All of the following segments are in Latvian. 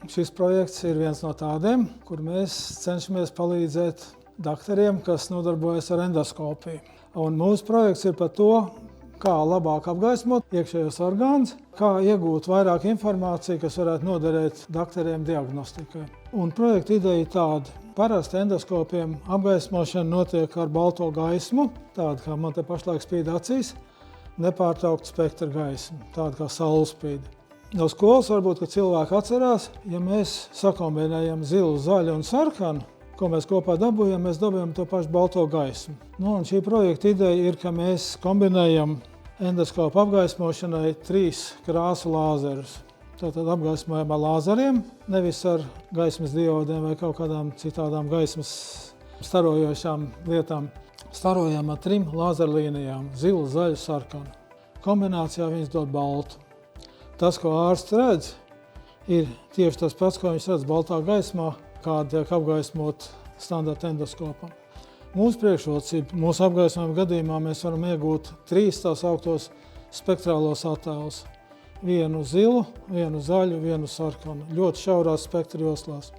Šis projekts ir viens no tādiem, kur mēs cenšamies palīdzēt dakteriem, kas nodarbojas ar endoskopiju. Un mūsu projekts ir par to, kā labāk apgaismot iekšējos orgānus, kā iegūt vairāk informāciju, kas varētu noderēt dakteriem diagnostikai. Un projekta ideja ir tāda. Parasti endoskopiem apgaismošana notiek ar balto gaismu, tāda kā man te pašlaik spīd acīs, nepārtraukta spektra gaisma, tāda kā saules spīd. No skolas varbūt, ka cilvēki atcerās, ja mēs sakombinējam zilu, zaļu un sarkanu, ko mēs kopā dabūjam, mēs dabūjam to pašu balto gaismu. Un šī projekta ideja ir, ka mēs kombinējam endoskopu apgaismošanai 3 krāsu lāzerus. Tātad apgaismojam ar lāzeriem, nevis ar gaismas diodiem vai kaut kādām citādām gaismas starojošām lietām. Starojam ar 3 lāzerlīnijām – zilu, zaļu, sarkanu. Kombinācijā viņas dod baltu. Tas, ko ārsts redz, ir tieši tas pats, ko viņš redz baltā gaismā, kāda tiek apgaismot standarta endoskopam. Mūsu priekšrocība, mūsu apgaismojuma gadījumā mēs varam iegūt 3 tās augtos spektrālos attēlus. Vienu zilu, vienu zaļu, vienu sarkanu. Ļoti šaurās spektra joslās.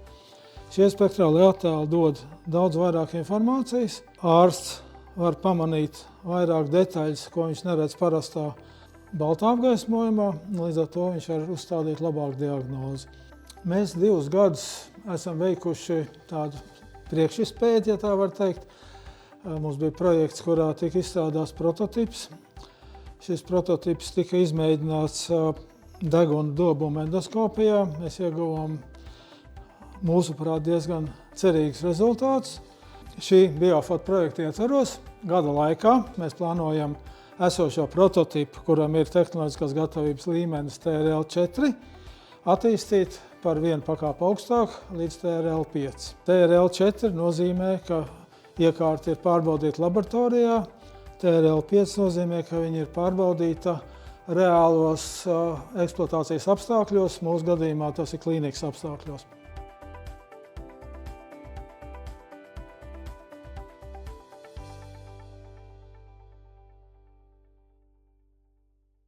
Šie spektrālie attēli dod daudz vairāk informācijas. Ārsts var pamanīt vairāk detaļas, ko viņš neredz parastā baltā apgaismojumā. Līdz ar to viņš var uzstādīt labāku diagnozi. Mēs 2 gadus esam veikuši tādu priekšizpēti, ja tā var teikt. Mums bija projekts, kurā tika izstrādāts prototips. Šis prototips tika izmēģināts deguna dobuma endoskopijā. Mēs ieguvām, mūsuprāt, diezgan cerīgus rezultātus. Šī BioFot projekta ietvaros gada laikā mēs plānojam esošo prototipu, kuram ir tehnoloģiskās gatavības līmenis TRL4, attīstīt par 1 pakāpi augstāk līdz TRL5. TRL4 nozīmē, ka iekārta ir pārbaudīta laboratorijā. TRL5 nozīmē, ka viņa ir pārbaudīta reālos eksploatācijas apstākļos, mūsu gadījumā tas ir klīnikas apstākļos.